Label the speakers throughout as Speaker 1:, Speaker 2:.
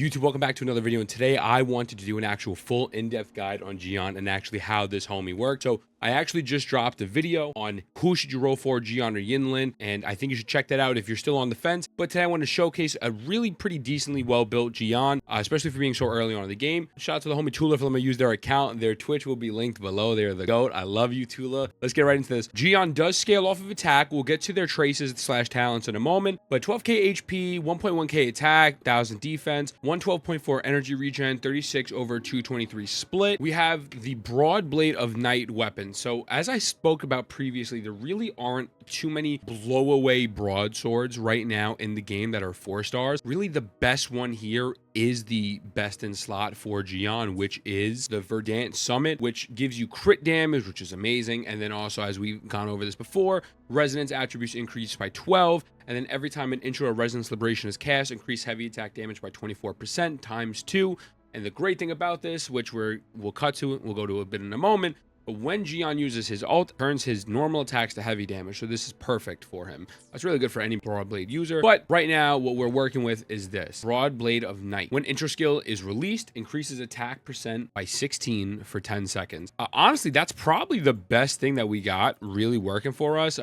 Speaker 1: YouTube, welcome back to another video, and today I wanted to do an actual full in-depth guide on Jiyan and actually how this homie worked. So I actually just dropped a video on who should you roll for, Jiyan or Yinlin, and I think you should check that out if you're still on the fence. But today I want to showcase a really pretty decently well-built Jiyan, especially for being so early on in the game. Shout out to the homie Tula for letting me use their account. Their Twitch will be linked below. They're the GOAT. I love you, Tula. Let's get right into this. Jiyan does scale off of attack. We'll get to their traces / talents in a moment, but 12k HP, 1.1k attack, 1000 defense, 112.4 energy regen, 36 over 223 split. We have the broad blade of night weapon. So as I spoke about previously, there really aren't too many blow away broadswords right now in the game that are 4 stars. Really the best one here is the best in slot for Jiyan, which is the Verdant Summit, which gives you crit damage, which is amazing. And then also, as we've gone over this before, resonance attributes increased by 12. And then every time an intro or resonance liberation is cast, increase heavy attack damage by 24% times 2. And the great thing about this, which we'll cut to it, we'll go to a bit in a moment, but when Jiyan uses his ult, turns his normal attacks to heavy damage. So this is perfect for him. That's really good for any broad blade user. But right now, what we're working with is this broad blade of night. When intro skill is released, increases attack percent by 16 for 10 seconds. Honestly, that's probably the best thing that we got really working for us.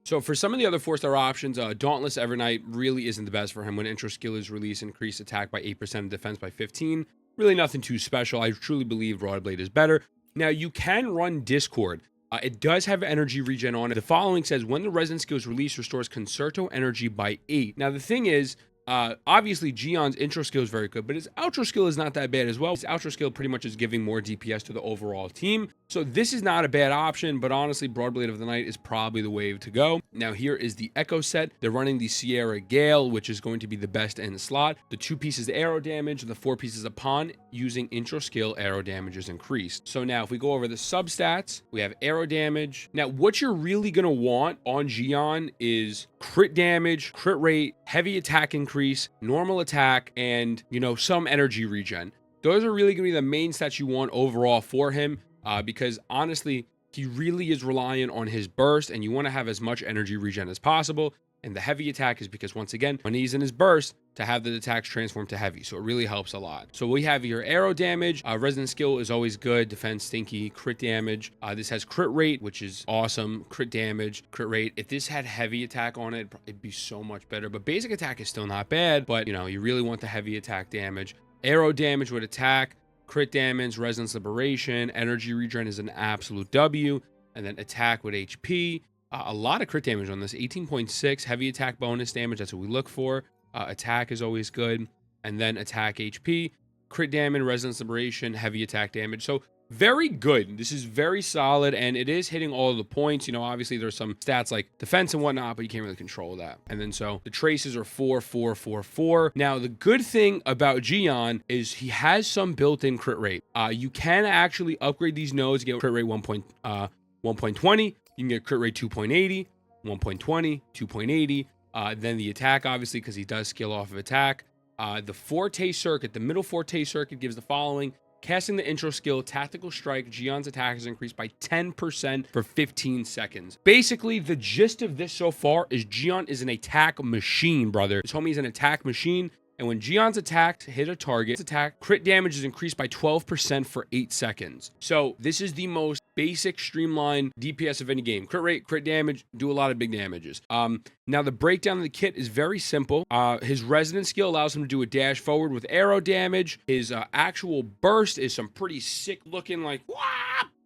Speaker 1: So for some of the other 4-star options, Dauntless Evernight really isn't the best for him. When intro skill is released, increase attack by 8% and defense by 15. Really nothing too special. I truly believe Broadblade is better. Now, you can run Discord. It does have energy regen on it. The following says, when the resonance skill is released, restores Concerto energy by 8. Now, the thing is, obviously, Jiyan's intro skill is very good, but his outro skill is not that bad as well. His outro skill pretty much is giving more DPS to the overall team. So this is not a bad option, but honestly, Broadblade of the Night is probably the wave to go. Now, here is the Echo set. They're running the Sierra Gale, which is going to be the best in the slot. The 2 pieces arrow damage, the 4 pieces upon using intro skill, arrow damage is increased. So now, if we go over the substats, we have arrow damage. Now, what you're really going to want on Jiyan is crit damage, crit rate, heavy attack increase, normal attack, and, some energy regen. Those are really going to be the main stats you want overall for him, because honestly, he really is reliant on his burst, and you want to have as much energy regen as possible. And the heavy attack is because, once again, when he's in his burst, to have the attacks transform to heavy. So it really helps a lot. So we have your arrow damage. Resonance skill is always good. Defense, stinky. Crit damage. This has crit rate, which is awesome. Crit damage, crit rate. If this had heavy attack on it, it'd be so much better. But basic attack is still not bad. But, you really want the heavy attack damage. Arrow damage with attack. Crit damage, resonance liberation. Energy regen is an absolute W. And then attack with HP. A lot of crit damage on this, 18.6 heavy attack bonus damage. That's what we look for. Attack is always good. And then attack HP, crit damage, resonance liberation, heavy attack damage. So very good. This is very solid, and it is hitting all of the points. Obviously there's some stats like defense and whatnot, but you can't really control that. And then so the traces are 4, 4, 4, 4. Now the good thing about Jiyan is he has some built-in crit rate. You can actually upgrade these nodes, get crit rate 1.20. You can get crit rate 2.80, 1.20, 2.80. Then the attack, obviously, because he does scale off of attack. The Forte Circuit, the middle Forte Circuit gives the following. Casting the intro skill, Tactical Strike, Jiyan's attack is increased by 10% for 15 seconds. Basically, the gist of this so far is Jiyan is an attack machine, brother. This homie is an attack machine. And when Jiyan's attacks hit a target, crit damage is increased by 12% for 8 seconds. So this is the most basic streamlined DPS of any game. Crit rate, crit damage, do a lot of big damages. Now the breakdown of the kit is very simple. His resonance skill allows him to do a dash forward with arrow damage. His actual burst is some pretty sick looking, like, wah,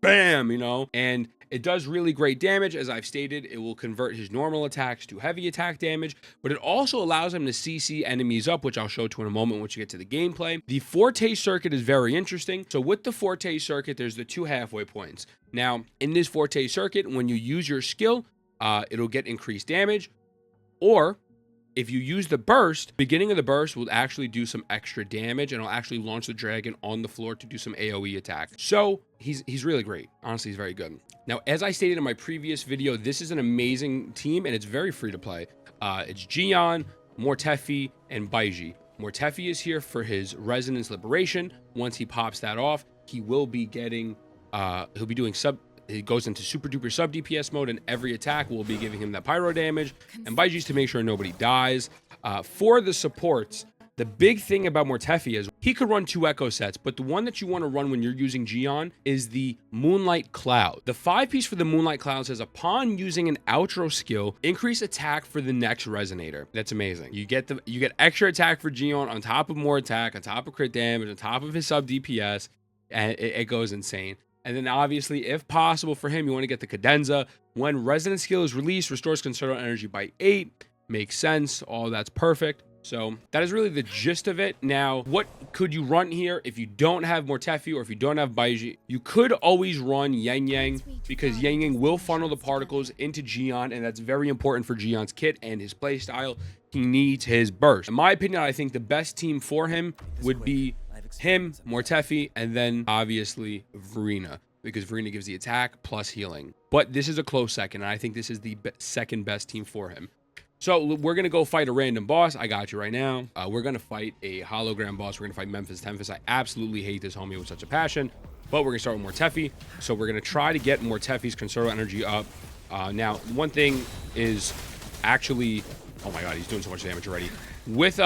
Speaker 1: bam, and it does really great damage. As I've stated, it will convert his normal attacks to heavy attack damage, but it also allows him to CC enemies up, which I'll show to in a moment once you get to the gameplay. The Forte Circuit is very interesting. So with the Forte Circuit, there's the 2 halfway points. Now, in this Forte Circuit, when you use your skill, it'll get increased damage, or if you use the burst, beginning of the burst will actually do some extra damage, and it'll actually launch the dragon on the floor to do some AoE attack. So he's really great. Honestly, he's very good. Now, as I stated in my previous video, this is an amazing team, and it's very free to play. It's Jiyan, Mortefi, and Baiji. Mortefi is here for his resonance liberation. Once he pops that off, he will be getting, he'll be doing he goes into super duper sub DPS mode, and every attack will be giving him that pyro damage. And Baiji's to make sure nobody dies. For the supports, The big thing about Mortefi is he could run 2 echo sets, but the one that you want to run when you're using Jiyan is the Moonlight Cloud. The 5-piece for the Moonlight Cloud says upon using an outro skill, increase attack for the next resonator. That's amazing. You get extra attack for Jiyan on top of more attack, on top of crit damage, on top of his sub DPS, and it goes insane. And then obviously, if possible for him, you want to get the Cadenza. When resonant skill is released, restores concerto energy by 8. Makes sense. All that's perfect. So that is really the gist of it. Now, what could you run here if you don't have Mortefi or if you don't have Baiji? You could always run Yang Yang because Yang Yang will funnel the particles into Jiyan, and that's very important for Jiyan's kit and his playstyle. He needs his burst. In my opinion, I think the best team for him would be him, Mortefi, and then obviously Verena, because Verena gives the attack plus healing. But this is a close second, and I think this is the second best team for him. So we're going to go fight a random boss. I got you right now. We're going to fight a hologram boss. We're going to fight Memphis Tempest. I absolutely hate this homie with such a passion, but we're going to start with Mortefi. So we're going to try to get Mortefi's concerto energy up. Now, one thing is actually, oh my God, he's doing so much damage already. With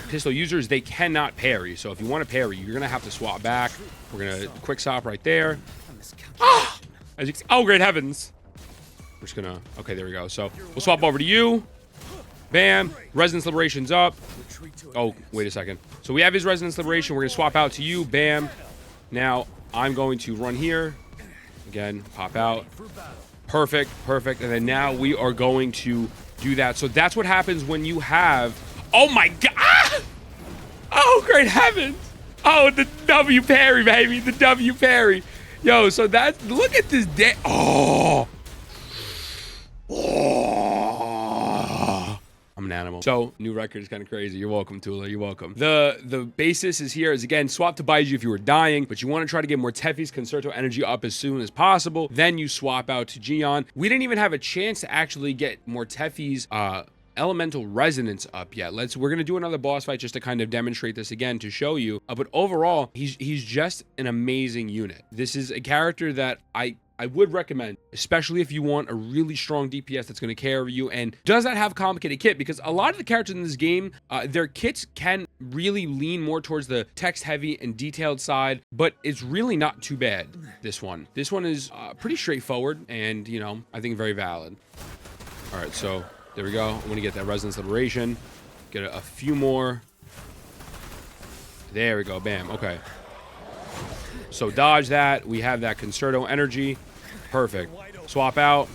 Speaker 1: pistol users, they cannot parry. So if you want to parry, you're going to have to swap back. We're going to quick stop right there. Ah! As you can see, oh, great heavens. We're just going to, okay, there we go. So we'll swap over to you. Bam. Resonance Liberation's up. Oh, wait a second. So we have his Resonance Liberation. We're going to swap out to you. Bam. Now, I'm going to run here. Again, pop out. Perfect. Perfect. And then now we are going to do that. So that's what happens when you have... Oh, my God. Ah! Oh, great heavens. Oh, the W parry, baby. The W parry. Yo, so that's... Look at this day. Oh. Oh. I'm an animal. So new record is kind of crazy. You're welcome, Tula. You're welcome. The basis is here is again swap to Baiji if you were dying, but you want to try to get Mortefi's concerto energy up as soon as possible. Then you swap out to Jiyan. We didn't even have a chance to actually get Mortefi's elemental resonance up yet. We're gonna do another boss fight just to kind of demonstrate this again to show you. But overall, he's just an amazing unit. This is a character that I would recommend, especially if you want a really strong DPS that's going to carry you and does not have complicated kit, because a lot of the characters in this game, their kits can really lean more towards the text heavy and detailed side, but it's really not too bad. This one is pretty straightforward and, you know, I think very valid. All right, so there we go. I'm going to get that Resonance Liberation, get a few more. There we go. Bam. Okay. So dodge that. We have that concerto energy. Perfect. Swap out.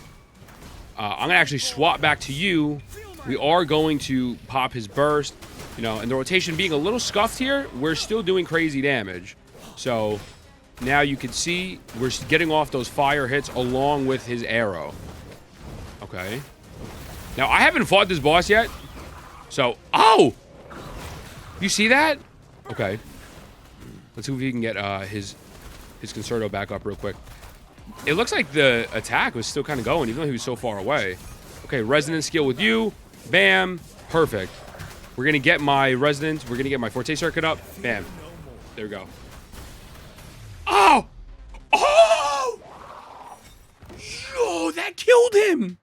Speaker 1: I'm going to actually swap back to you. We are going to pop his burst. You know, and the rotation being a little scuffed here, we're still doing crazy damage. So now you can see we're getting off those fire hits along with his arrow. Okay. Now, I haven't fought this boss yet. So, oh! You see that? Okay. Let's see if we can get his concerto back up real quick. It looks like the attack was still kind of going, even though he was so far away. Okay, resonance skill with you. Bam. Perfect. We're going to get my resonance. We're going to get my Forte Circuit up. Bam. There we go. Oh! Oh! Yo, that killed him.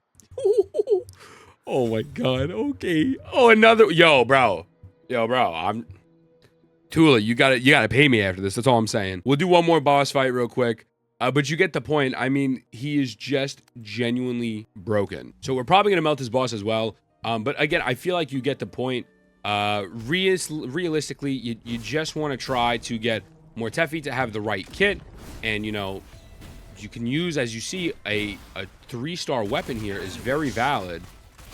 Speaker 1: Oh, my God. Okay. Oh, another. Yo, bro. I'm... Tula, you gotta pay me after this. That's all I'm saying. We'll do one more boss fight real quick. But you get the point. I mean, he is just genuinely broken. So we're probably gonna melt his boss as well. But again, I feel like you get the point. Realistically, you just want to try to get Mortefi to have the right kit. And, you know, you can use, as you see, a 3-star weapon here is very valid,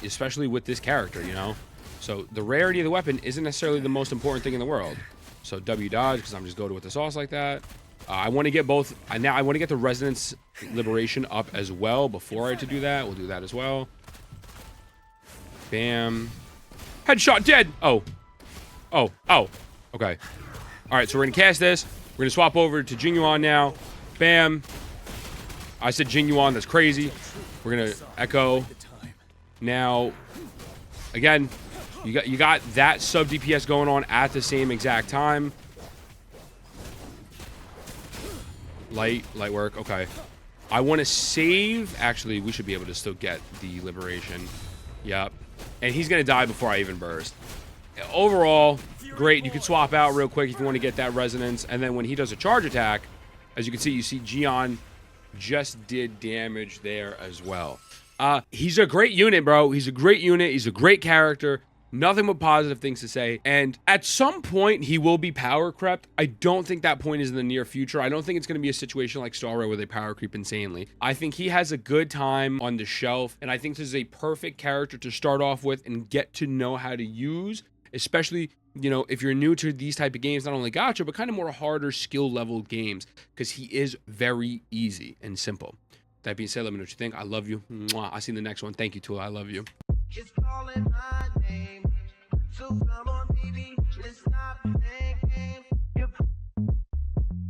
Speaker 1: especially with this character, you know? So the rarity of the weapon isn't necessarily the most important thing in the world. So W dodge, because I'm just going with the sauce like that. I want to get both. Now I want to get the Resonance Liberation up as well before I to do that. We'll do that as well. Bam. Headshot dead. Oh. Oh. Oh. Okay. All right, so we're going to cast this. We're going to swap over to Jiyan now. Bam. I said Jiyan. That's crazy. We're going to echo. Now, again, you got that sub DPS going on at the same exact time. Light work. Okay. I want to save. Actually, we should be able to still get the liberation. Yep. And he's going to die before I even burst. Overall, great. You can swap out real quick if you want to get that resonance. And then when he does a charge attack, as you can see, Jiyan just did damage there as well. He's a great unit, bro. He's a great unit. He's a great character. Nothing but positive things to say. And at some point, he will be power crept. I don't think that point is in the near future. I don't think it's going to be a situation like Star Rail where they power creep insanely. I think he has a good time on the shelf. And I think this is a perfect character to start off with and get to know how to use, especially, you know, if you're new to these type of games, not only gacha, but kind of more harder skill level games, because he is very easy and simple. That being said, let me know what you think. I love you. Mwah. I'll see you in the next one. Thank you, Tula. I love you. It's calling my name. So come on, baby, let's stop playing.